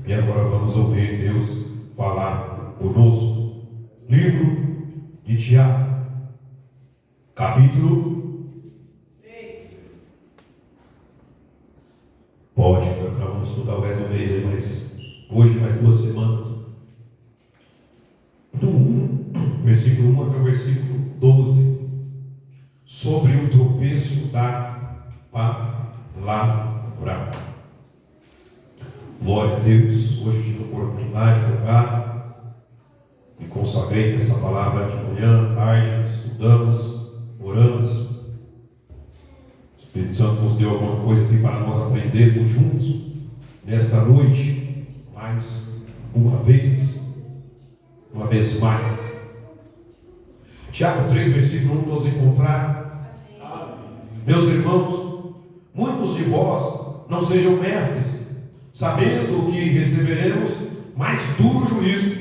E agora vamos ouvir Deus falar conosco. Livro de Tiago, capítulo 3. Pode, nós vamos estudar o resto do mês aí, mas hoje mais 2 semanas. Do 1, versículo 1 até o versículo 12. Sobre o tropeço da palavra. Glória a Deus. Hoje tive a oportunidade de orar. Me consagrei com essa palavra de manhã, tarde, estudamos, oramos. O Espírito Santo nos deu alguma coisa aqui para nós aprendermos juntos nesta noite, mais uma vez mais. Tiago 3, versículo 1, todos encontraram? Meus irmãos, muitos de vós não sejam mestres, sabendo que receberemos mais duro juízo,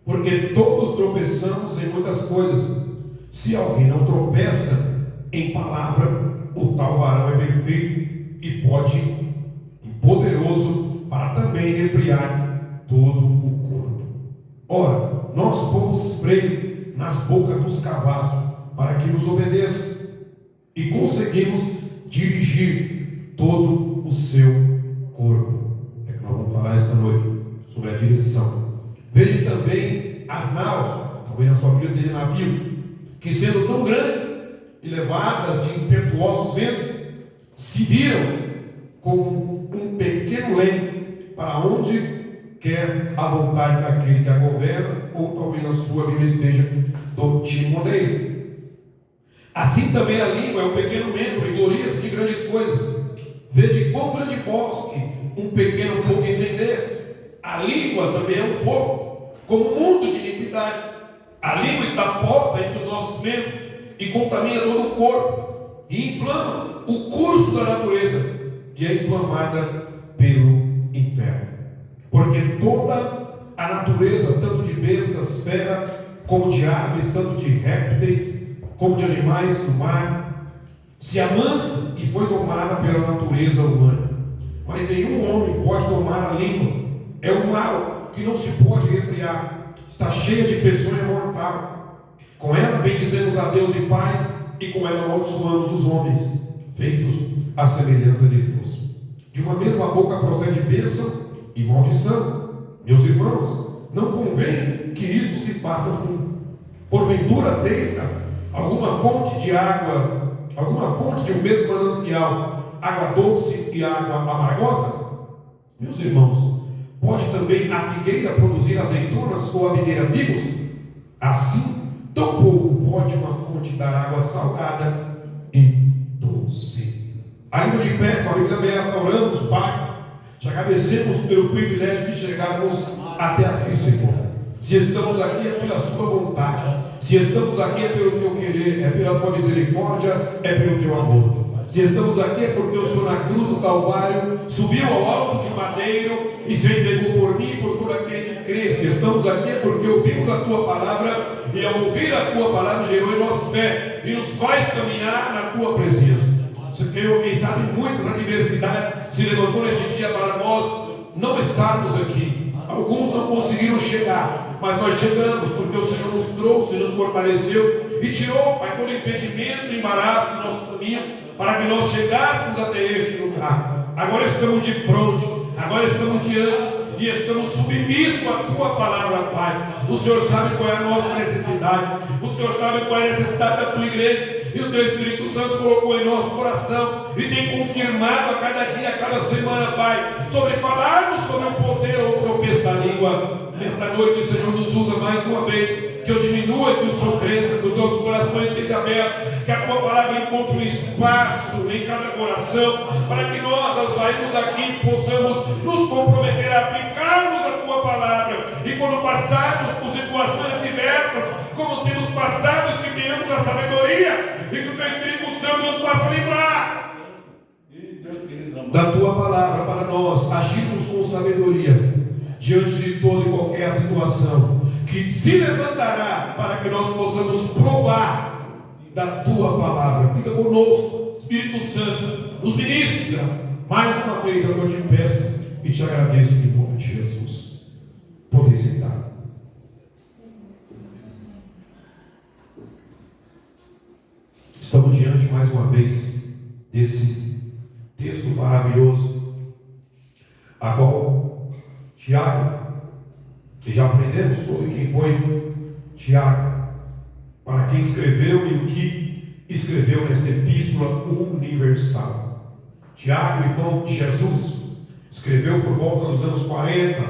porque todos tropeçamos em muitas coisas. Se alguém não tropeça em palavra, o tal varão é perfeito e poderoso para também refrear todo o corpo. Ora, nós pomos freio nas bocas dos cavalos para que nos obedeçam, e conseguimos dirigir todo o seu corpo. É que nós vamos falar esta noite sobre a direção. Veja também as naus, talvez na sua Bíblia tenha navios, que sendo tão grandes e levadas de impetuosos ventos, se viram com um pequeno leme para onde quer a vontade daquele que a governa, ou talvez na sua Bíblia esteja do timoneiro. Assim também a língua é um pequeno membro e gloria-se de grandes coisas. Veja quão grande bosque um pequeno fogo incendeia. A língua também é um fogo, como um mundo de iniquidade. A língua está posta entre os nossos membros e contamina todo o corpo, e inflama o curso da natureza, e é inflamada pelo inferno. Porque toda a natureza, tanto de bestas, fera, como de aves, tanto de répteis, como de animais do mar, se amansa e foi domada pela natureza humana. Mas nenhum homem pode domar a língua. É um mal que não se pode refrear. Está cheia de peçonha mortal. Com ela bendizemos a Deus e Pai, e com ela amaldiçoamos os homens, feitos à semelhança de Deus. De uma mesma boca procede bênção e maldição. Meus irmãos, não convém que isto se faça assim. Porventura deita alguma fonte de água, alguma fonte de um mesmo manancial, água doce e água amargosa? Meus irmãos, pode também a figueira produzir azeitonas ou a videira figos? Assim, tampouco pode uma fonte dar água salgada e doce. Ainda de pé, com a Bíblia aberta, oramos, Pai, te agradecemos pelo privilégio de chegarmos até aqui, Senhor. Se estamos aqui é pela sua vontade. Se estamos aqui é pelo teu querer, é pela tua misericórdia, é pelo teu amor. Se estamos aqui é porque o Senhor na cruz do Calvário subiu ao alto de madeiro e se entregou por mim e por todo aquele que crê. Se estamos aqui é porque ouvimos a tua palavra e ao ouvir a tua palavra gerou em nós fé e nos faz caminhar na tua presença. Senhor, quem sabe muitas adversidades se levantou nesse dia para nós não estarmos aqui. Alguns não conseguiram chegar, mas nós chegamos porque o Senhor nos trouxe, nos fortaleceu e tirou, Pai, todo impedimento e embaraço do nosso caminho para que nós chegássemos até este lugar. Agora estamos de frente, agora estamos diante e estamos submissos à tua palavra, Pai. O Senhor sabe qual é a nossa necessidade, o Senhor sabe qual é a necessidade da tua igreja. E o teu Espírito Santo colocou em nosso coração e tem confirmado a cada dia, a cada semana, Pai, sobre falarmos sobre o poder ou o tropeço da língua. Nesta noite o Senhor nos usa mais uma vez, que eu diminua e que o Senhor cresça, que os nossos corações estejam abertos, que a tua palavra encontre um espaço em cada coração, para que nós, ao sairmos daqui, possamos nos comprometer a aplicarmos a tua palavra, e quando passarmos por situações adversas, como temos passado, que tenhamos a sabedoria e que o teu Espírito Santo nos faça lembrar da tua palavra para nós agirmos com sabedoria diante de toda e qualquer situação que se levantará, para que nós possamos provar da tua palavra. Fica conosco, Espírito Santo, nos ministra mais uma vez, é o que eu te peço e te agradeço em nome de Jesus. Podem sentar. Estamos diante mais uma vez desse texto maravilhoso, a qual Tiago, que já aprendemos sobre quem foi Tiago, para quem escreveu e o que escreveu nesta epístola universal. Tiago, irmão de Jesus, escreveu por volta dos anos 40,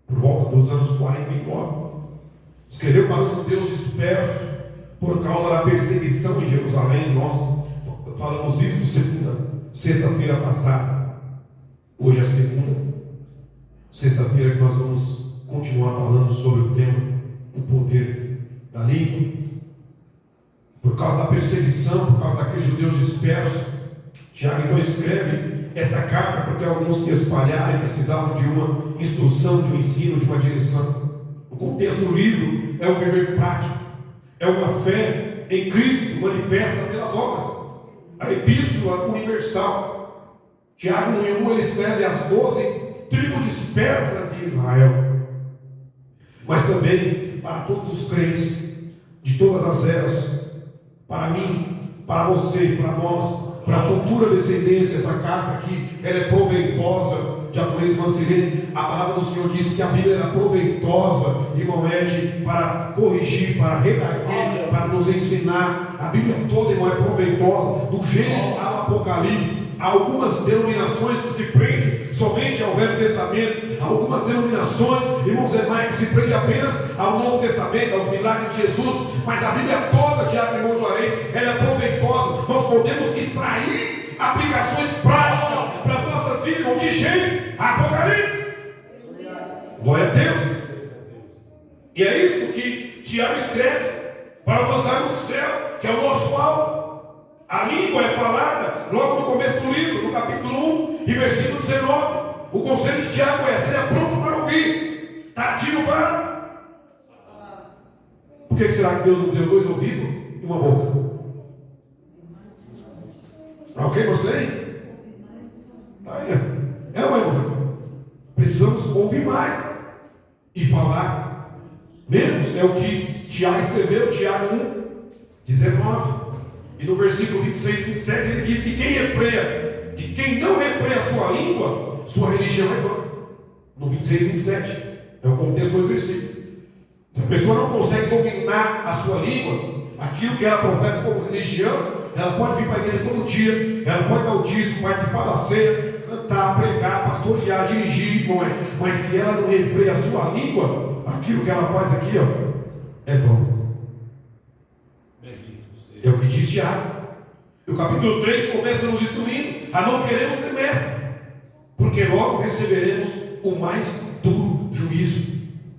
por volta dos anos 49. Escreveu para os judeus dispersos por causa da perseguição em Jerusalém. Nós falamos isso sexta-feira passada. Hoje é a segunda sexta-feira que nós vamos continuar falando sobre o tema o poder da língua. Por causa da perseguição, por causa daqueles judeus dispersos, Tiago então escreve esta carta porque alguns se espalharam e precisavam de uma instrução, de um ensino, de uma direção. O contexto do livro é um viver prático, é uma fé em Cristo manifesta pelas obras. A epístola universal. Tiago 1:1 ele escreve às 12 tribos dispersas de Israel, mas também para todos os crentes de todas as eras, para mim, para você, para nós, para a futura descendência. Essa carta aqui, ela é proveitosa. Diaconisa Marcelene, a palavra do Senhor diz que a Bíblia é proveitosa, irmão Ed, para corrigir, para redarguir, para nos ensinar. A Bíblia toda, irmão, é proveitosa, do Gênesis ao Apocalipse. Há algumas denominações que se prendem somente ao Velho Testamento, há algumas denominações, irmãos Zé, que se prendem apenas ao Novo Testamento, aos milagres de Jesus, mas a Bíblia toda, Tiago e irmão Juarez, ela é proveitosa. Nós podemos extrair aplicações práticas para as nossas vidas, irmão, de Gênesis a Apocalipse. Glória a Deus. E é isso que Tiago escreve para alcançarmos o céu, que é o nosso alvo. A língua é falada logo no começo do livro, no capítulo 1 e versículo 19. O conselho de Tiago é: seja pronto para ouvir, tardio para. Por que será que Deus nos deu 2 ouvidos e uma boca? Para o que você? Tá aí. É ou não, irmão? Precisamos ouvir mais e falar menos. É o que Tiago escreveu, Tiago 1:19. E no versículo 26 e 27 ele diz que de quem não refreia a sua língua, sua religião é vã. No 26 e 27 é o contexto dos versículos. Se a pessoa não consegue dominar a sua língua, aquilo que ela professa como religião, ela pode vir para a igreja todo dia, ela pode dar o dízimo, participar da ceia, cantar, pregar, pastorear, dirigir, mas se ela não refreia a sua língua, aquilo que ela faz aqui, é vão. É o que diz Tiago. E o capítulo 3 começa nos instruindo a não queremos ser mestre, porque logo receberemos o mais duro juízo.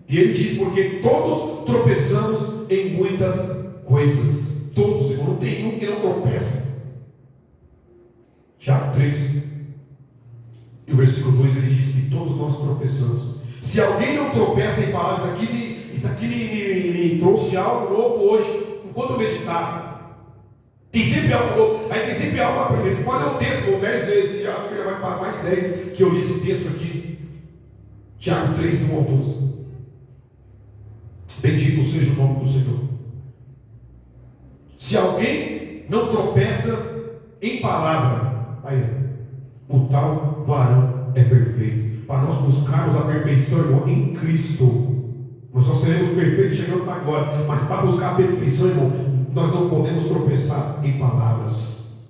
E ele diz: porque todos tropeçamos em muitas coisas. Todos, irmão, não tem um que não tropeça. Tiago 3 e o versículo 2 ele diz que todos nós tropeçamos. Se alguém não tropeça em palavras, isso aqui me trouxe algo novo hoje, enquanto eu meditava. Tem sempre algo novo, aí tem sempre algo a aprender. Você pode ler o texto com 10 vezes, eu acho que já vai para mais de 10 que eu li esse texto aqui. Tiago 3, do 1 ao 12. Bendito seja o nome do Senhor. Se alguém não tropeça em palavra, aí, o tal varão é perfeito. Para nós buscarmos a perfeição, irmão, em Cristo, nós só seremos perfeitos chegando na glória. Mas para buscar a perfeição, irmão, nós não podemos tropeçar em palavras.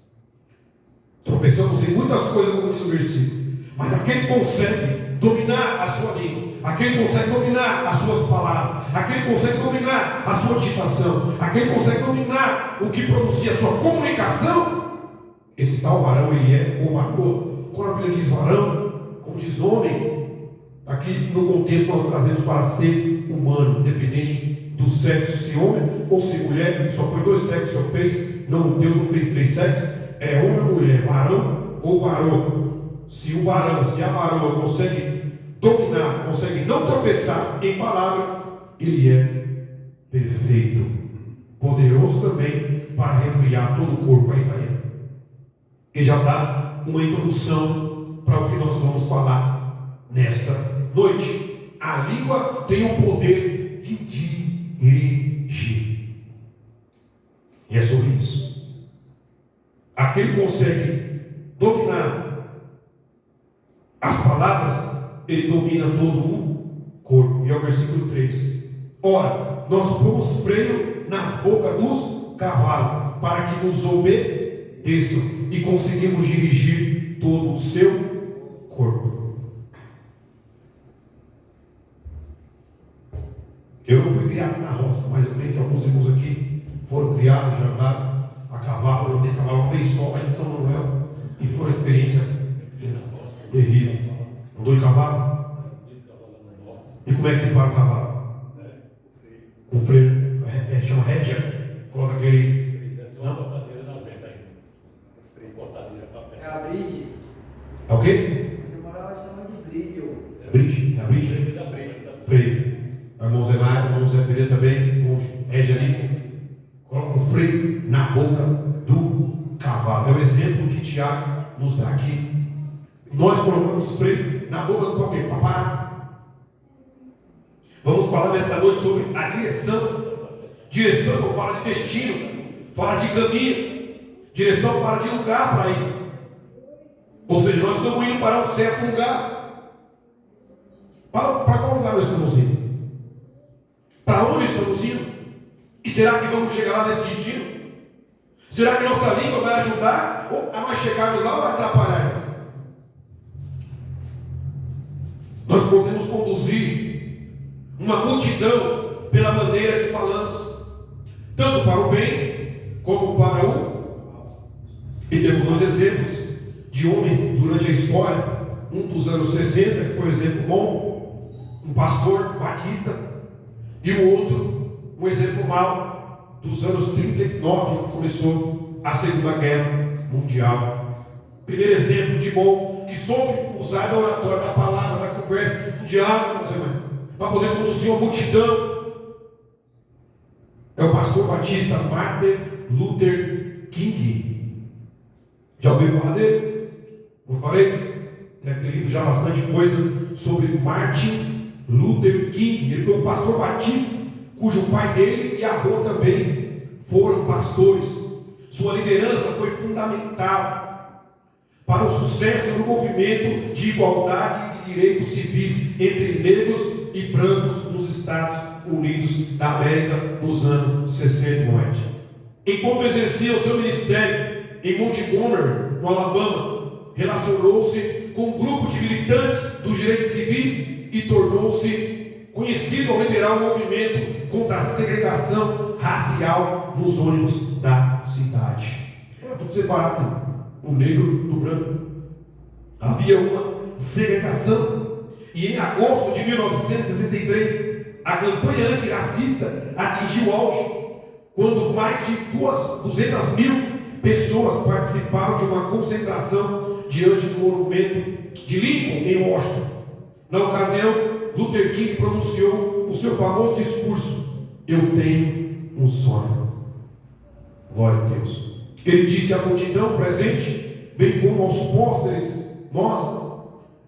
Tropeçamos em muitas coisas, como diz o versículo. Mas aquele que consegue dominar a sua língua, aquele que consegue dominar as suas palavras, aquele que consegue dominar a sua digitação, aquele que consegue dominar o que pronuncia a sua comunicação, esse tal varão, ele é o varão. Quando a Bíblia diz varão, como diz homem, aqui no contexto nós trazemos para ser humano, independente do sexo, se homem ou se mulher. Só foi 2 sexos que o Senhor fez. Não, Deus não fez 3 sexos. É homem ou mulher, varão ou varão. Se o varão, se a varoa consegue dominar, consegue não tropeçar em palavra, ele é perfeito, poderoso também para refriar todo o corpo. Aí está ele. Ele já dá uma introdução para o que nós vamos falar. nesta noite. A língua tem o poder de dirigir. E é sobre isso. Aquele que consegue dominar as palavras, ele domina todo o corpo. E é o versículo 3. Ora, nós pomos freio nas bocas dos cavalos, para que nos obedeçam, e conseguimos dirigir todo o seu corpo. Eu não fui criado na roça, mas eu creio que alguns irmãos aqui foram criados, já andaram a cavalo. Eu andei a cavalo uma vez só lá em São Manuel, e foi uma experiência terrível. Andou de cavalo? E como é que se para o cavalo? Com freio, chama rédea, coloca aquele. Não? É a bride. É o quê? Eu morava chamando de bride. Bride? É a bride? Freio. O irmão Zé Mário, o irmão Zé Pereira também, o irmão rédea ali. Coloca o freio na boca do cavalo. É o exemplo que Tiago nos dá aqui. Nós colocamos freio na boca do cavalo para parar. Vamos falar nesta noite sobre a direção. Direção não fala de destino, fala de caminho. Direção fala de lugar para ir. Ou seja, nós estamos indo para um certo lugar. Para qual lugar nós estamos indo? Para onde estamos indo? E será que vamos chegar lá nesse destino? Será que nossa língua vai ajudar a nós chegarmos lá ou vai atrapalhar-nos? Nós podemos conduzir uma multidão pela maneira que falamos, tanto para o bem como para o mal. E temos dois exemplos de homens durante a história. Um dos anos 60, que foi um exemplo bom, um pastor batista, e o outro, um exemplo mau, dos anos 39, quando começou a Segunda Guerra Mundial. Primeiro exemplo de bom, que soube usar da oratória, da palavra, da conversa, do diálogo, para poder conduzir uma multidão, é o pastor batista Martin Luther King. Já ouviram falar dele? Não falei? Deve ter lido já bastante coisa sobre Martin Luther King. Ele foi um pastor batista, cujo pai dele e avô também foram pastores. Sua liderança foi fundamental para o sucesso do movimento de igualdade de direitos civis entre negros e brancos nos Estados Unidos da América nos anos 60. Enquanto exercia o seu ministério em Montgomery, no Alabama, relacionou-se com um grupo de militantes dos direitos civis e tornou-se conhecido ao liderar o movimento contra a segregação racial nos ônibus da cidade. Era tudo separado, o negro do branco. Havia uma segregação. E em agosto de 1963, a campanha antirracista atingiu o auge, quando mais de 200 mil pessoas participaram de uma concentração diante do monumento de Lincoln, em Washington. Na ocasião, Luther King pronunciou o seu famoso discurso: "Eu tenho um sonho." Glória a Deus. Ele disse à multidão presente, bem como aos pôsteres: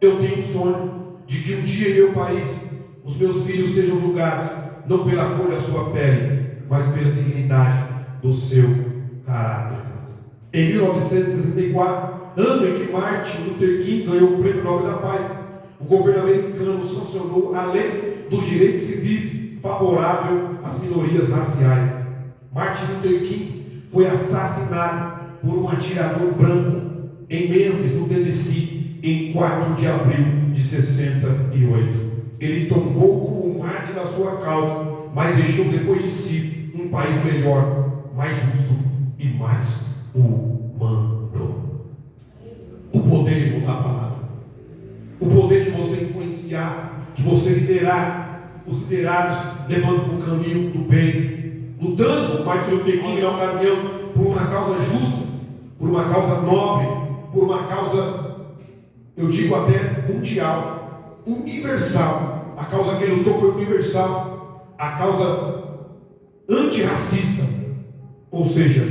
"Eu tenho um sonho de que um dia em meu país os meus filhos sejam julgados não pela cor da sua pele, mas pela dignidade do seu caráter." Em 1964, ano em que Martin Luther King ganhou o Prêmio Nobel da Paz, o governo americano sancionou a lei dos direitos civis favorável às minorias raciais. Martin Luther King foi assassinado por um atirador branco em Memphis, no Tennessee, em 4 de abril de 68. Ele tombou como um mártir da sua causa, mas deixou depois de si um país melhor, mais justo e mais humano. O poder da palavra, o poder de você influenciar, de você liderar os liderados, levando o caminho do bem, lutando, Martin Luther King na ocasião, por uma causa justa, por uma causa nobre, por uma causa, eu digo até mundial, universal. A causa que ele lutou foi universal, a causa antirracista, ou seja,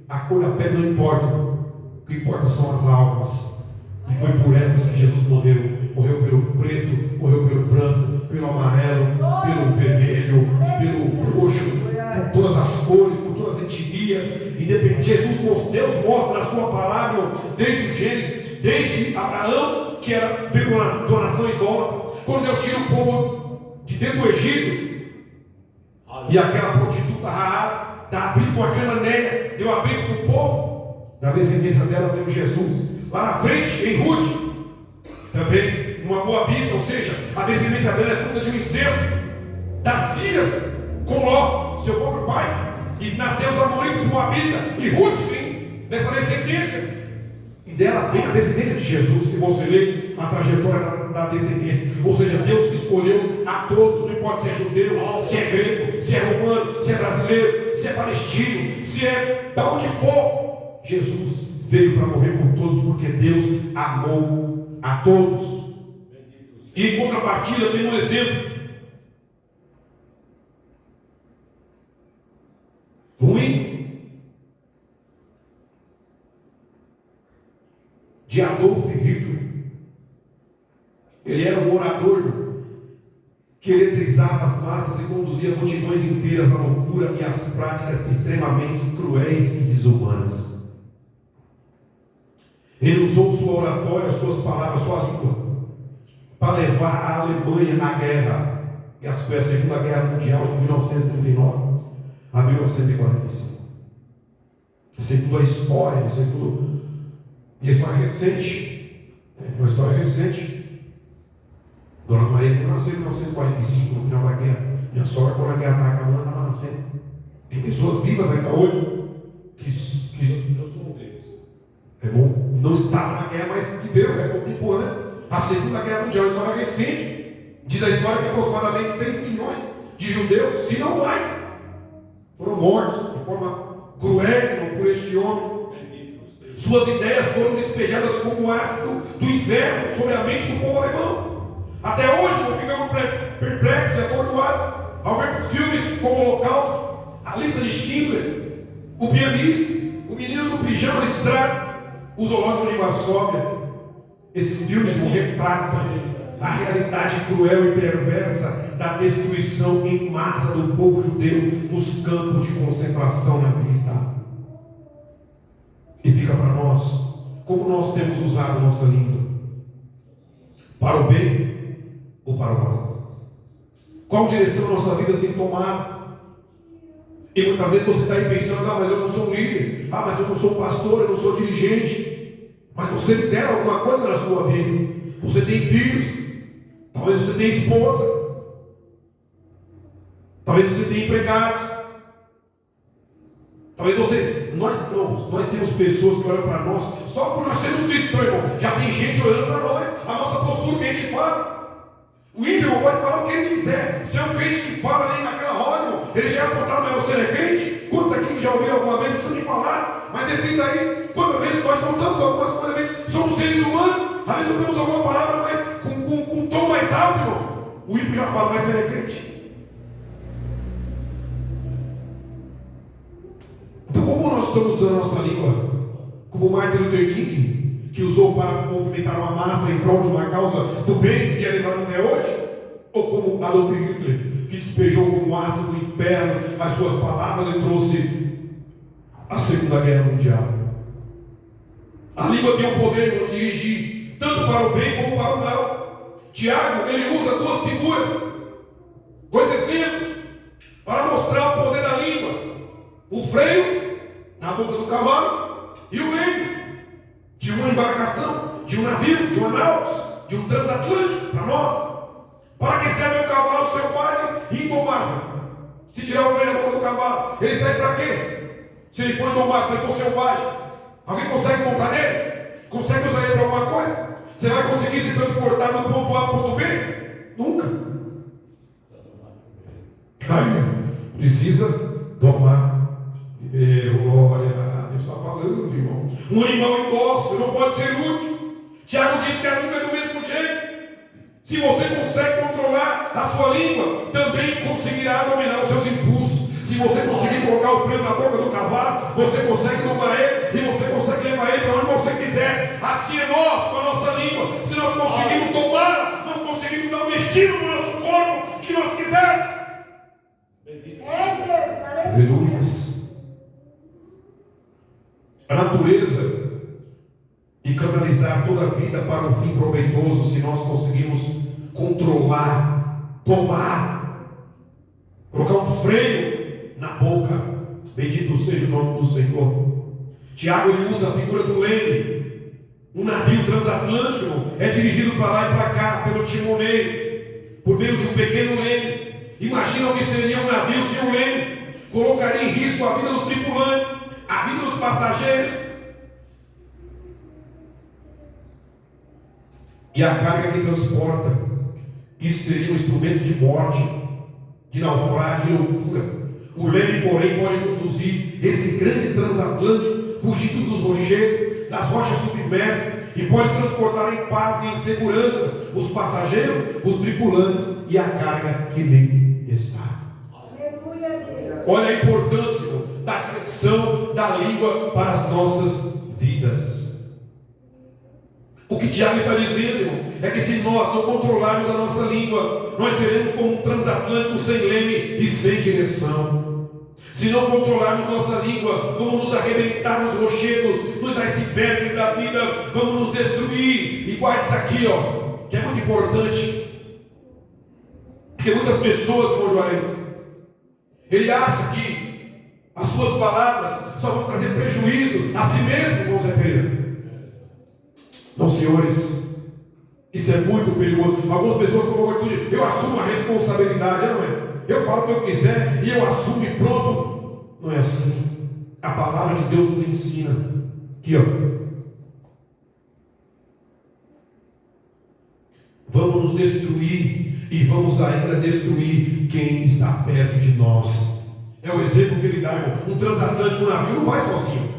a cor da pele não importa, o que importa são as almas, e foi por elas que Jesus morreu morreu pelo preto, morreu pelo branco, pelo amarelo, pelo vermelho, pelo roxo, por todas as cores, por todas as etnias, independente. Deus mostra na sua palavra, desde o Gênesis, desde Abraão, que veio de uma nação idólatra, quando Deus tira o povo de dentro do Egito, e aquela prostituta Raab dá abrigo a Cananeia, deu abrigo para o povo, da descendência dela veio Jesus. Lá na frente, em Ruth, também uma Moabita, ou seja, a descendência dela é fruta de um incesto das filhas com Ló, seu próprio pai, e nasceu os amoritas, Moabita, e Ruth vem dessa descendência, e dela vem a descendência de Jesus. Se você ler a trajetória da descendência, ou seja, Deus escolheu a todos, não importa se é judeu, se é grego, se é romano, se é brasileiro, se é palestino, se é de onde for, Jesus veio para morrer por todos, porque Deus amou a todos. E em contrapartida tem um exemplo ruim de Adolf Hitler. Ele era um orador que eletrizava as massas e conduzia multidões inteiras à loucura e às práticas extremamente cruéis e desumanas. Ele usou sua oratória, suas palavras, sua língua, para levar a Alemanha à guerra. E essa foi a Segunda Guerra Mundial de 1939 a 1945. Segundo a história, e a história recente, uma história recente. Dona Maria que nasceu em 1945, no final da guerra. Minha sogra, quando a guerra estava acabando, estava nascendo. Tem pessoas vivas ainda hoje que eu sou um deles. é bom, não estava na guerra, mas viveu, é contemporâneo. A Segunda Guerra Mundial, uma história recente. Diz a história que aproximadamente 6 milhões de judeus, se não mais, foram mortos de forma cruel por este homem. Suas ideias foram despejadas como ácido do inferno sobre a mente do povo alemão. Até hoje não ficamos perplexos e atordoados ao ver os filmes como o Holocausto, a lista de Schindler, o pianista, o menino do pijama listrado, o zoológico de Varsóvia. Esses filmes não retratam a realidade cruel e perversa da destruição em massa do povo judeu nos campos de concentração nazista. E fica para nós, como nós temos usado a nossa língua, para o bem ou para o mal? Qual direção a nossa vida tem tomado? E muitas vezes você está aí pensando: mas eu não sou um líder, mas eu não sou um pastor, eu não sou dirigente. Mas você lidera alguma coisa na sua vida. Você tem filhos, talvez você tenha esposa, talvez você tenha empregados, talvez você, nós temos pessoas que olham para nós, só por nós sermos cristãos, irmão, já tem gente olhando para nós, a nossa postura que a gente fala. O ímpio pode falar o que ele quiser, se é um crente que fala ali naquela roda, irmão, ele já é apontado, mas você não é crente? Quantos aqui já ouviram alguma vez, não precisa nem falar, mas ele fica aí. Quantas vezes nós soltamos algumas coisas, às vezes somos seres humanos, às vezes temos alguma palavra mais com um tom mais alto, irmão. O ímpio já fala, mas você não é crente? Então, como nós estamos usando a nossa língua? Como Martin Luther King, que usou para movimentar uma massa em prol de uma causa do bem e é lembrado até hoje? Ou como Adolf Hitler, que despejou como ácido do inferno as suas palavras e trouxe a Segunda Guerra Mundial? A língua tem o poder de dirigir tanto para o bem como para o mal. Tiago, ele usa duas figuras, dois exemplos, para mostrar o poder da língua: o freio na boca do cavalo e o leme de uma embarcação, de um navio, de uma náutica, de um transatlântico, para nós. Para que serve o cavalo selvagem e indomável? Se tirar o freio da boca do cavalo, ele serve para quê? Se ele for indomável, se ele for selvagem, alguém consegue montar nele? Consegue usar ele para alguma coisa? Você vai conseguir se transportar do ponto A para o ponto B? Nunca. Precisa domar. Primeiro, glória a Deus. Está falando, irmão. Um animal indócil não pode ser útil. Tiago diz que a língua é do mesmo jeito. Se você consegue controlar a sua língua, também conseguirá dominar os seus impulsos. Se você conseguir colocar o freio na boca do cavalo, você consegue domar ele e você consegue levar ele para onde você quiser. Assim é nós, com a nossa língua. Se nós conseguimos domar destino do nosso corpo que nós quisermos. É Deus, Aleluia. A natureza e canalizar toda a vida para um fim proveitoso, se nós conseguimos controlar, tomar, colocar um freio na boca. Bendito seja o nome do Senhor. Tiago, ele usa a figura do leme. Um navio transatlântico, irmão, é dirigido para lá e para cá pelo timoneiro, por meio de um pequeno leme. Imagina o que seria um navio sem um leme. Colocaria em risco a vida dos tripulantes, a vida dos passageiros e a carga que transporta. Isso seria um instrumento de morte, de naufrágio e loucura. O leme, porém, pode conduzir esse grande transatlântico fugindo dos rochedos, das rochas submersas, e pode transportar em paz e em segurança os passageiros, os tripulantes e a carga que nele está. Aleluia, Deus. Olha a importância, irmão, da direção da língua para as nossas vidas. O que Tiago está dizendo, irmão, é que se nós não controlarmos a nossa língua, nós seremos como um transatlântico sem leme e sem direção. Se não controlarmos nossa língua, vamos nos arrebentar nos rochedos, nos icebergs da vida, vamos nos destruir. E guarde isso aqui, ó, que é muito importante, porque muitas pessoas, irmão Juarez, ele acha que as suas palavras só vão trazer prejuízo a si mesmo, irmão Zé Pereira. Não, senhores, isso é muito perigoso. Algumas pessoas colocam a atitude, eu assumo a responsabilidade, não é? Eu falo o que eu quiser e eu assumo e pronto. Não é assim. A palavra de Deus nos ensina. Aqui, ó. Vamos nos destruir e vamos ainda destruir quem está perto de nós. É o exemplo que ele dá, irmão. Um transatlântico navio não vai sozinho.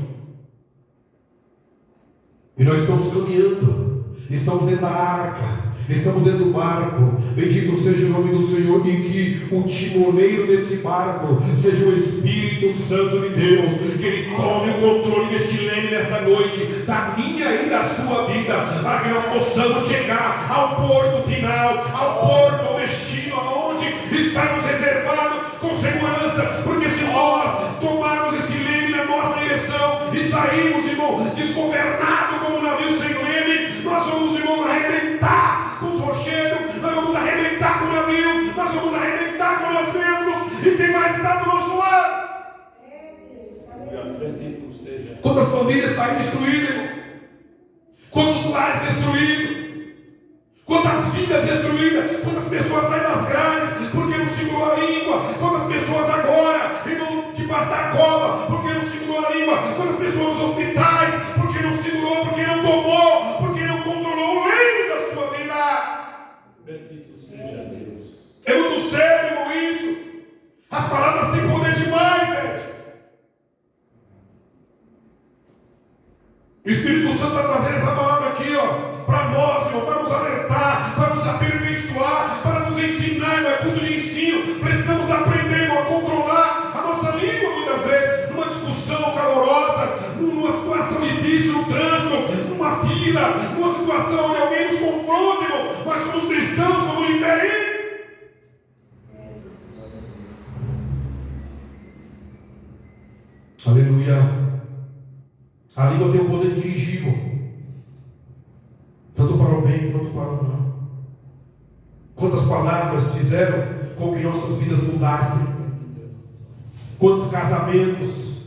E nós estamos caminhando, estamos dentro da arca, estamos dentro do barco. Bendito seja o nome do Senhor, e que o timoneiro desse barco seja o Espírito Santo de Deus, que Ele tome o controle deste leme nesta noite, da minha e da sua vida, para que nós possamos chegar ao porto final, ao porto, ao destino, aonde está nos reservado com segurança. Porque se nós tomarmos esse leme na nossa direção e sairmos, irmão, desgovernados como um navio sem leme, nós vamos, irmão, arrebentar com os rochedos, nós vamos arrebentar com o navio, nós vamos arrebentar com nós mesmos e quem mais está do nosso lado. Quantas famílias estão destruídas, irmão? Quantos lares destruídos? Quantas vidas destruídas? Quantas pessoas caem nas grades porque não segurou a língua? Quantas pessoas agora, irmão, debaixo da cova porque não segurou a língua? Quantas pessoas nos hospitais porque não segurou, porque não tomou, porque não controlou o leme da sua vida? Bendito seja Deus. É muito sério, irmão, isso. As palavras têm poder demais, Ed. O Espírito Santo está trazendo essa palavra aqui, ó, para nós, irmão, para nos alertar, para nos aperfeiçoar, para nos ensinar. Não é culto de ensino. Precisamos aprender, irmão, a controlar a nossa língua muitas vezes, numa discussão calorosa, numa situação difícil, no trânsito, numa fila, numa situação onde alguém nos confronta, irmão. Nós somos cristãos, somos diferentes. Aleluia. A língua tem o poder de dirigir, irmão, tanto para o bem quanto para o mal. Quantas palavras fizeram com que nossas vidas mudassem? Quantos casamentos,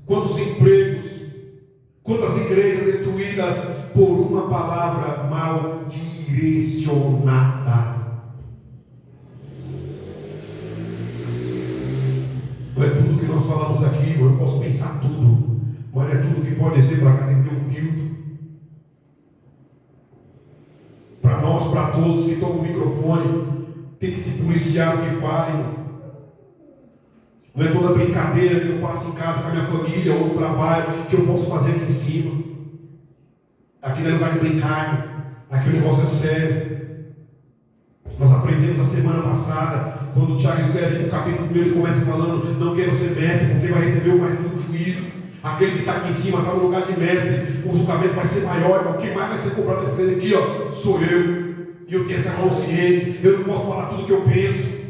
quantos empregos, quantas igrejas destruídas por uma palavra mal direcionada. Não é tudo que nós falamos aqui, eu posso pensar tudo, mas é tudo que pode ser para cá, tem que ter um filtro. Para nós, para todos que tomam o microfone, tem que se policiar o que falem. Não é toda brincadeira que eu faço em casa com a minha família ou no trabalho que eu posso fazer aqui em cima. Aqui não é lugar de brincar, aqui o negócio é sério. Nós aprendemos a semana passada, quando o Tiago escreve no capítulo 1, ele começa falando: não queira ser mestre, porque vai receber o mais duro juízo. Aquele que está aqui em cima está no lugar de mestre, o julgamento vai ser maior, irmão. Quem mais vai ser cobrado nesse mês aqui, ó, sou eu. E eu tenho essa consciência. Eu não posso falar tudo o que eu penso.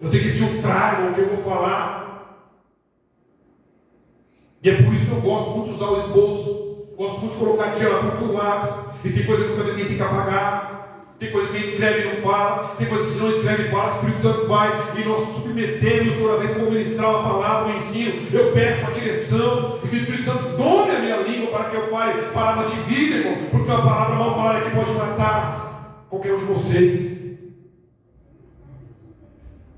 Eu tenho que filtrar, irmão, o que eu vou falar. E é por isso que eu gosto muito de usar o esboço. Gosto muito de colocar aqui, ó, na ponta do lápis. E tem coisa que eu também tenho que apagar. Tem coisa que a gente escreve e não fala. Tem coisa que a gente não escreve e fala. Que o Espírito Santo vai. E nós submetemos toda vez que eu vou ministrar uma palavra, um ensino. Eu peço a direção. E que o Espírito Santo done a minha língua para que eu fale palavras de vida, irmão. Porque uma palavra mal falada aqui pode matar qualquer um de vocês.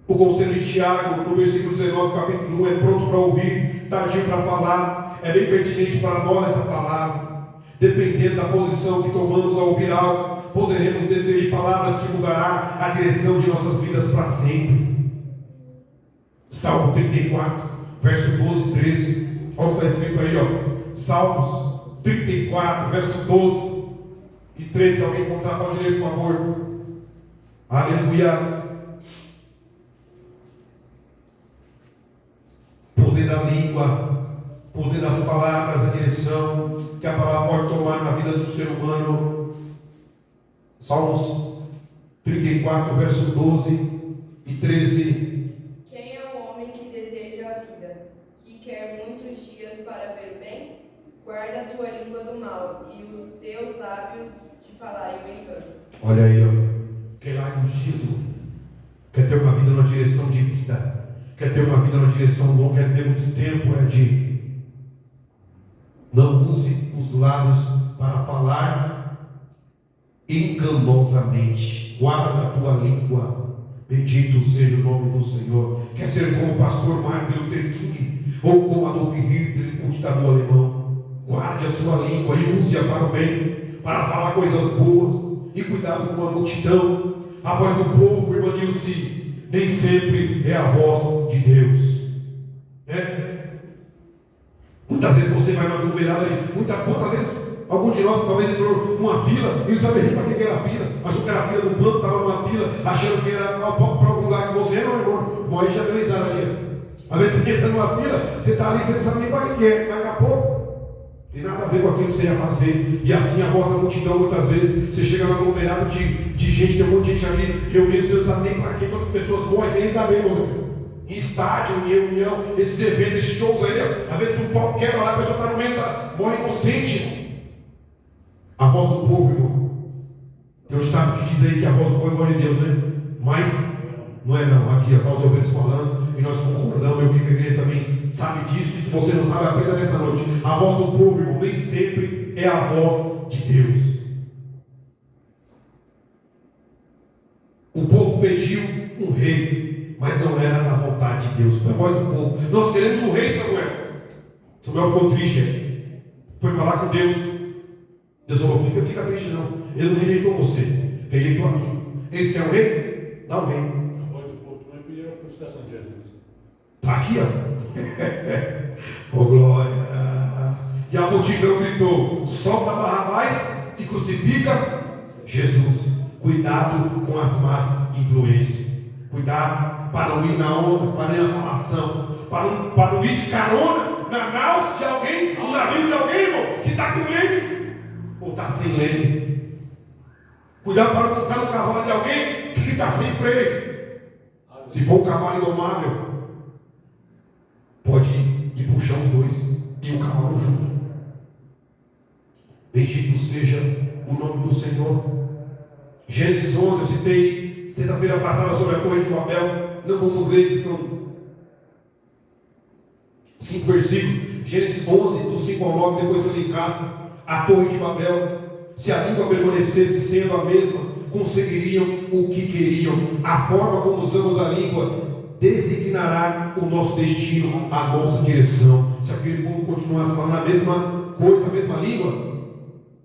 O conselho de Tiago, no versículo 19, capítulo 1, é pronto para ouvir, tardio para falar. É bem pertinente para nós essa palavra. Dependendo da posição que tomamos ao ouvir algo, poderemos desferir palavras que mudará a direção de nossas vidas para sempre. Salmo 34, verso 12 e 13. Olha o que está escrito aí, ó. Salmos 34, verso 12 e 13. Se alguém encontrar, pode ler, por favor. Aleluia. Poder da língua, poder das palavras, a direção que a palavra pode tomar na vida do ser humano. Salmos 34, verso 12 e 13. Quem é o homem que deseja a vida, que quer muitos dias para ver bem? Guarda a tua língua do mal e os teus lábios de falarem o engano. Olha aí, ó. Quer larguismo, quer ter uma vida numa direção de vida, quer ter uma vida numa direção longa, quer ter muito tempo, é de não use os lábios para falar enganosamente. Guarda a tua língua. Bendito seja o nome do Senhor. Quer ser como o pastor Martin Luther King ou como Adolf Hitler, o ditador alemão? Guarde a sua língua e use-a para o bem, para falar coisas boas. E cuidado com a multidão. A voz do povo, irmã Nilce, nem sempre é a voz de Deus. Muitas vezes você vai numa numerada ali, quantas vezes algum de nós talvez entrou numa fila e não sabia nem para que era a fila, achou que era a fila do banco, estava numa fila, achando que era para algum lugar que você não, irmão. Bom, aí já deu risada ali. Às vezes você entra numa fila, você está ali, você não sabe nem para que é, mas daqui a pouco tem nada a ver com aquilo que você ia fazer. E assim a voz da multidão, muitas vezes você chega num aglomerado de gente, tem um monte de gente ali reunida, você não sabe nem para que, quantas pessoas morrem, sem nem saber, irmão. Em estádio, em reunião, esses eventos, esses shows aí, às vezes um pau quebra lá, a pessoa está no meio, morre inocente. A voz do povo, irmão. Tem um ditado que diz aí que a voz do povo é a voz de Deus, né? Mas não é não. Aqui, está os ouvintes falando, e nós concordamos, eu que a igreja também sabe disso, e se você não sabe, aprenda nesta noite. A voz do povo, irmão, nem sempre é a voz de Deus. O povo pediu um rei, mas não era a vontade de Deus, foi a voz do povo. Nós queremos um rei, Samuel. Samuel ficou triste, foi falar com Deus. Deus falou: fica triste não, ele não rejeitou você, rejeitou a mim. Eles querem um rei? Dá um rei. A voz do povo também pediu a crucificação de Jesus. Está aqui, ó. Oh, glória. E a multidão gritou: solta Barrabás e crucifica Jesus. Cuidado com as más influências. Cuidado para não ir na onda, para não ir na falação, para não ir de carona na nau de alguém, no navio de alguém, irmão, que está com leme ou está sem leme. Cuidado para não montar no cavalo de alguém que está sem freio. Se for um cavalo indomável, pode ir puxar os dois e o cavalo junto. Bendito seja o nome do Senhor. Gênesis 11, eu citei sexta-feira passada sobre a Torre de Babel. Não vamos ler, que são 5 versículos. Gênesis 11, do 5 ao 9, depois você lê em casa. A Torre de Babel. Se a língua permanecesse sendo a mesma, conseguiriam o que queriam. A forma como usamos a língua designará o nosso destino, a nossa direção. Se aquele povo continuasse falando a mesma coisa, a mesma língua,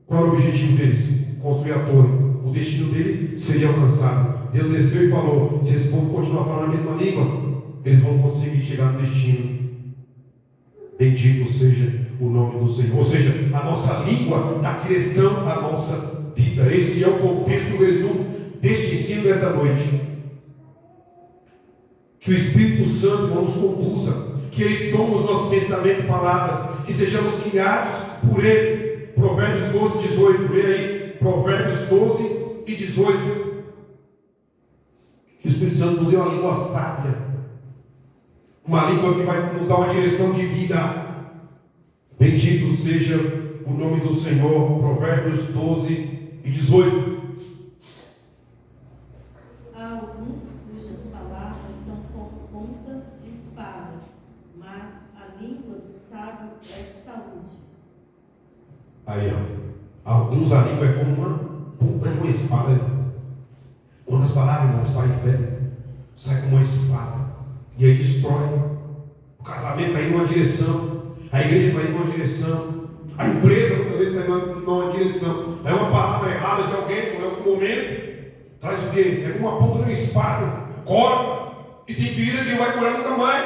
qual era o objetivo deles? Construir a torre. O destino dele seria alcançado. Deus desceu e falou: se esse povo continuar falando a mesma língua, eles vão conseguir chegar no destino. Bendito seja o nome do Senhor. Ou seja, a nossa língua dá direção à nossa vida. Esse é o contexto e o resumo deste ensino desta noite. Que o Espírito Santo nos conduza, que Ele tome os nossos pensamentos e palavras, que sejamos guiados por Ele. Provérbios 12, 18, lê aí. Provérbios 12 e 18. Que o Espírito Santo nos deu uma língua sábia, uma língua que vai nos dar uma direção de vida. Bendito seja o nome do Senhor. Provérbios 12 e 18. Há alguns cujas palavras são como ponta de espada, mas a língua do sábio é saúde. Aí, ó. Alguns a língua é como uma ponta de uma espada. Quando as palavras não saem fé, sai como uma espada. E aí destrói. O casamento está indo numa direção. A igreja está indo numa direção. A empresa muitas vezes está indo numa direção. Aí uma palavra errada de alguém, em algum momento, traz o quê? É como uma ponta de uma espada. Corta. E tem ferida que não vai curar nunca mais.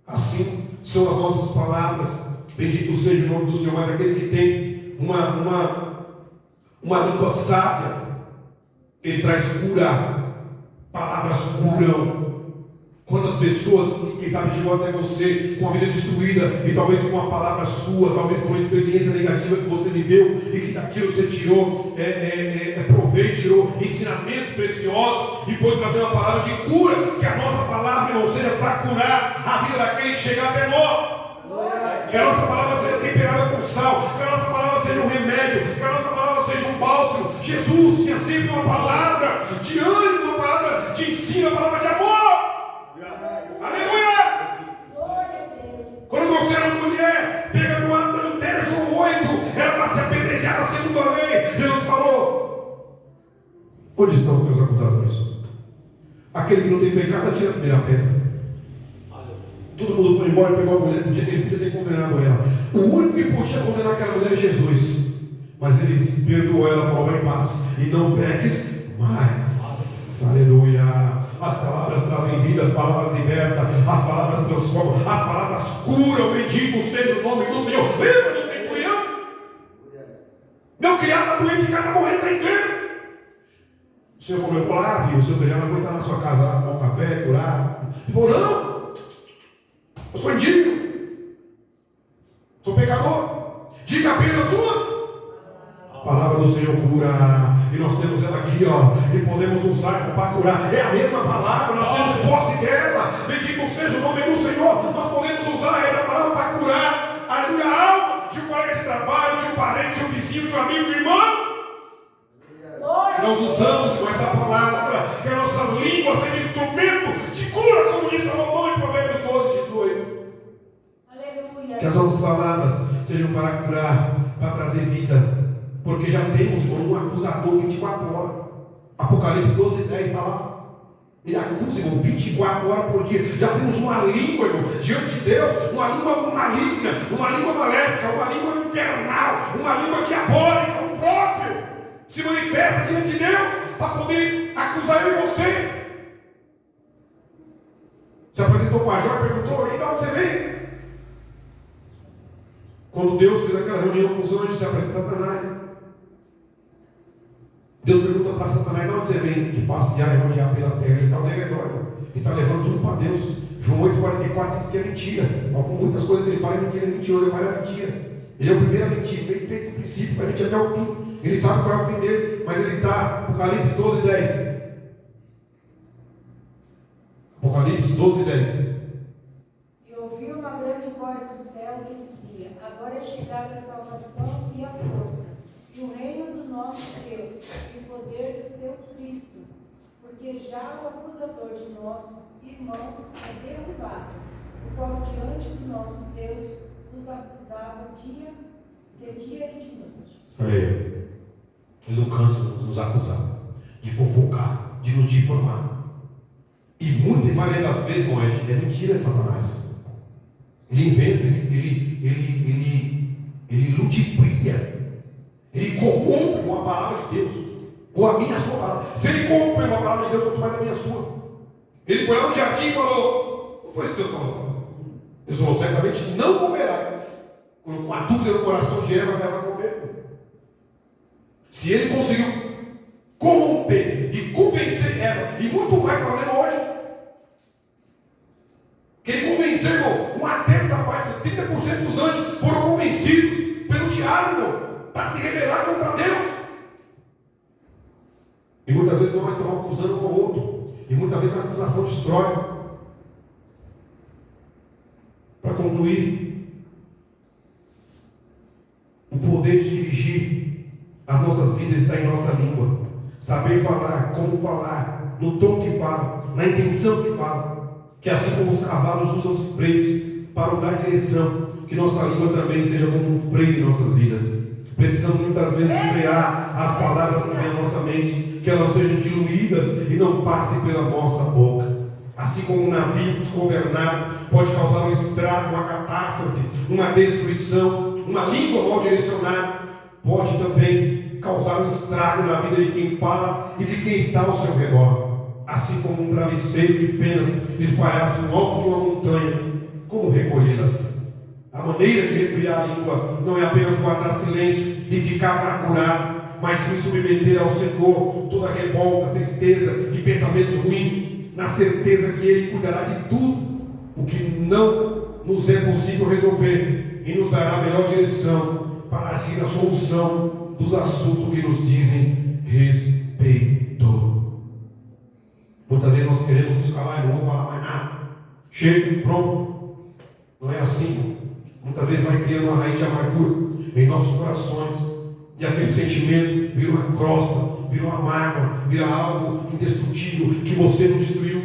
Assim são as nossas palavras. Bendito seja o nome do Senhor. Mas aquele que tem uma língua sábia, ele traz cura. Palavras curam. Quantas pessoas, quem sabe, chegou até você com a vida destruída, e talvez com uma palavra sua, talvez com uma experiência negativa que você viveu, e que daquilo você tirou proveito, tirou ensinamentos preciosos, e pôde trazer uma palavra de cura. Que a nossa palavra não seja para curar a vida daquele que chegar até nós. Que a nossa palavra seja temperada com sal, que a nossa palavra seja um remédio, que a nossa palavra seja um bálsamo. Jesus tinha sempre uma palavra de ânimo, uma palavra de ensino, uma palavra de amor. Aleluia! Quando você era uma mulher, pega no adultério, João 8, era para ser apedrejada segundo a lei. Deus falou: onde estão os teus acusadores? Aquele que não tem pecado, atira a primeira pedra. Todo mundo foi embora e pegou a mulher. Ele podia ter condenado ela. O único que podia condenar aquela mulher é Jesus. Mas ele perdoou ela, falou: vai em paz e não peques mais. Aleluia. As palavras trazem vida, as palavras libertam, as palavras transformam, as palavras curam. Bendito seja o nome do Senhor. Lembra do centurião? Meu criado está doente, o cara está morrendo, está enfermo. O Senhor falou: eu vou lá, filho, o Senhor já vai estar na sua casa lá, tomar um café, curar. Ele falou: não, eu sou indigno, sou pecador, diga apenas uma. A palavra do Senhor cura. E nós temos ela aqui, ó, e podemos usar para curar. É a mesma palavra, nós temos posse dela. Bendito seja o nome do Senhor. Nós podemos usar ela, a palavra, para curar. Aleluia, a alma de um colega de trabalho, de um parente, de um vizinho, de um amigo, de um irmão. Que nós usamos com essa palavra, que a nossa língua seja instrumento de cura, como diz Salomão em Provérbios 12, 18. Aleluia. Que as nossas palavras sejam para curar, para trazer vida. Porque já temos, irmão, um acusador 24 horas. Apocalipse 12, 10 está lá. Ele acusa, irmão, 24 horas por dia. Já temos uma língua, irmão, diante de Deus, uma língua maligna, uma língua maléfica, uma língua infernal, uma língua diabólica. O próprio se manifesta diante de Deus para poder acusar eu e você. Se apresentou para o major e perguntou: e de onde você vem? Quando Deus fez aquela reunião com os anjos, se apresenta Satanás. Deus pergunta para Satanás: de onde você vem? De passear e rodear pela terra. Ele está ao derredor, ele está levando tudo para Deus. João 8,44 diz que é mentira. Muitas coisas que ele fala é mentira, ele fala é mentira. Ele é o primeiro a mentir, ele tem o princípio para mentir até o fim. Ele sabe qual é o fim dele, mas ele está. Apocalipse 12, 10. Apocalipse 12, 10. E ouvi uma grande voz do céu que dizia: agora é chegada a salvação e a força, e o reino do nosso Deus, e o poder do seu Cristo, porque já o acusador de nossos irmãos é derrubado, o qual diante do nosso Deus os acusava dia e de noite. Olha aí. Ele não cansa de nos acusar, de fofocar, de nos difamar. E muita maioria das vezes, irmão, é mentira de Satanás. Ele inventa, ele ludibria, ele corrompe com a palavra de Deus, ou a minha, a sua palavra. Se ele corrompe com a palavra de Deus, quanto mais a minha, a sua. Ele foi lá no jardim e falou: não foi isso que Deus falou. Deus falou: certamente não comerás. Com a dúvida no coração de Eva, vai comer. Se ele conseguiu corromper e convencer Eva, e muito mais está valendo hoje, que ele convenceu, irmão, uma terça parte, 30% dos anjos foram convencidos pelo diabo, irmão, para se rebelar contra Deus. muitas vezes nós estamos acusando um ao outro. E muitas vezes a acusação destrói. Para concluir, o poder de dirigir as nossas vidas está em nossa língua. Saber falar, como falar, no tom que fala, na intenção que fala. Que assim como os cavalos usam os freios para dar direção, que nossa língua também seja como um freio em nossas vidas. Precisamos muitas vezes frear as palavras que vêm à nossa mente, que elas sejam diluídas e não passem pela nossa boca. Assim como um navio desgovernado pode causar um estrago, uma catástrofe, uma destruição, uma língua mal direcionada pode também causar um estrago na vida de quem fala e de quem está ao seu redor. Assim como um travesseiro de penas espalhado no alto de uma montanha, como recolhê-las? A maneira de refrear a língua não é apenas guardar silêncio e ficar amargurado, mas sim submeter ao Senhor toda a revolta, tristeza e pensamentos ruins, na certeza que Ele cuidará de tudo o que não nos é possível resolver e nos dará a melhor direção para agir na solução dos assuntos que nos dizem respeito. Muitas vezes nós queremos nos calar e não vamos falar mais nada. Chega, pronto. Não é assim. Muitas vezes vai criando uma raiz de amargura em nossos corações. E aquele sentimento vira uma crosta, vira uma mágoa, vira algo indestrutível que você não destruiu.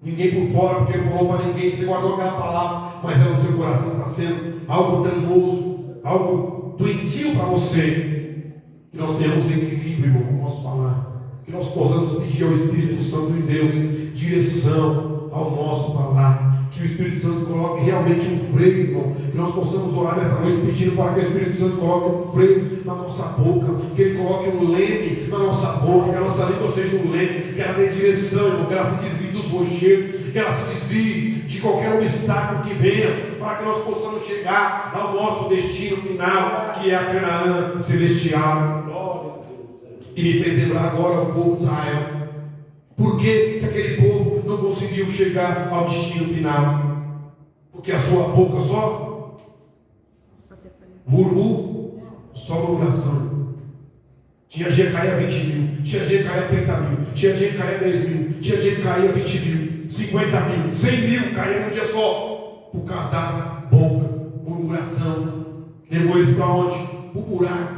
Ninguém por fora, porque não falou para ninguém que você guardou aquela palavra, mas ela no seu coração está sendo algo danoso, algo doentio para você. Que nós tenhamos equilíbrio, irmão, como posso falar. Que nós possamos pedir ao Espírito Santo de Deus direção ao nosso falar. Que o Espírito Santo coloque realmente um freio, irmão. Que nós possamos orar nesta noite pedindo para que o Espírito Santo coloque um freio na nossa boca. Que Ele coloque um leme na nossa boca. Que a nossa língua seja um leme. Que ela dê direção, irmão. Que ela se desvie dos rogeiros. Que ela se desvie de qualquer obstáculo que venha. Para que nós possamos chegar ao nosso destino final, que é a Canaã celestial. E me fez lembrar agora o povo de Israel. Por que aquele povo não conseguiu chegar ao destino final? Porque a sua boca só murmurou, só murmuração. Tinha dia que caía 20 mil, tinha dia que caía 30 mil, tinha dia que caía 10 mil, tinha dia que caía 20 mil, 50 mil, 100 mil caía num dia só. Por causa da boca, murmuração. Levou eles para onde? Para o buraco.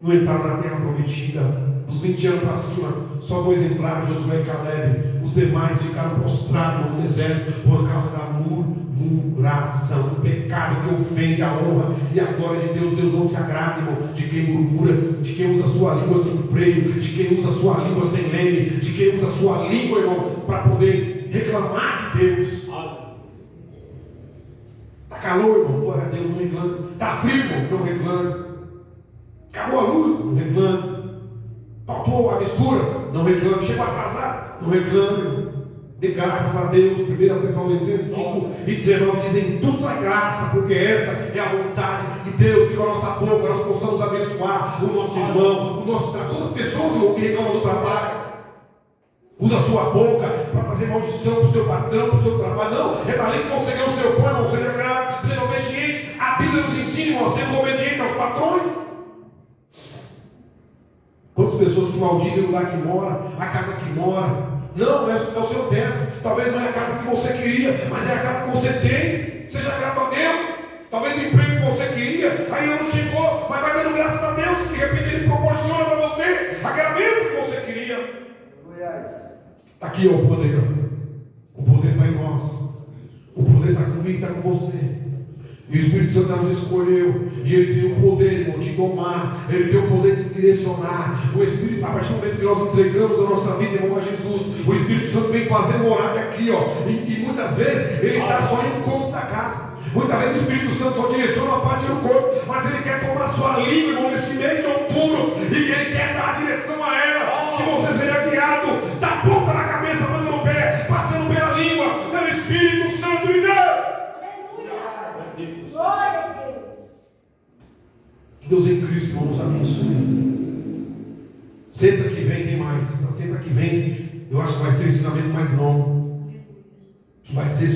Não entraram na terra prometida. Dos 20 anos para cima, só 2 entraram, Josué e Caleb. Os demais ficaram prostrados no deserto por causa da murmuração, do pecado que ofende a honra e a glória de Deus. Deus não se agrada, irmão, de quem murmura, de quem usa a sua língua sem freio, de quem usa a sua língua sem leme, de quem usa a sua língua, irmão, para poder reclamar de Deus. Está calor, irmão, glória a Deus, não reclame. Está frio, irmão, não reclame. Acabou a luz, não reclame. Faltou a mistura, não reclame. Chegou atrasado, não reclame. Dê graças a Deus. 1 Tessalonicenses 5:19 dizem: tudo é graça, porque esta é a vontade de Deus. Que com a nossa boca nós possamos abençoar o nosso irmão, o nosso trabalho. Todas as pessoas que reclamam do trabalho, usa a sua boca para fazer maldição para o seu patrão, para o seu trabalho. Não, é dali que você ganha o seu pão, irmão. Você deve ser obediente. A Bíblia nos ensina, nós sermos obedientes aos patrões. Quantas pessoas que maldizem o lugar que mora, a casa que mora? Não, é o seu teto. Talvez não é a casa que você queria, mas é a casa que você tem. Seja grato a Deus. Talvez o emprego que você queria ainda não chegou, mas vai dando graças a Deus, que de repente Ele proporciona para você aquela mesa que você queria. Está aqui ó, o poder. O poder está em nós. O poder está comigo, está com você. E o Espírito Santo nos escolheu. E Ele tem o poder, irmão, de domar. Ele tem o poder de direcionar. O Espírito, a partir do momento que nós entregamos a nossa vida, irmão, a Jesus, o Espírito Santo vem fazer morada aqui, ó. E muitas vezes Ele está só em um cômodo da casa. Muitas vezes o Espírito Santo só direciona uma parte do corpo. Mas Ele quer tomar sua língua, irmão, nesse mês de outubro. E Ele quer dar a direção a ela. Que você seja guiado da ponta da cabeça, manda no pé, passando pela língua, pelo Espírito Santo de Deus. Glória a Deus. Que Deus em Cristo, irmão, nos abençoe. Sexta que vem tem mais. Sexta que vem, eu acho que vai ser o ensinamento mais longo. Que vai ser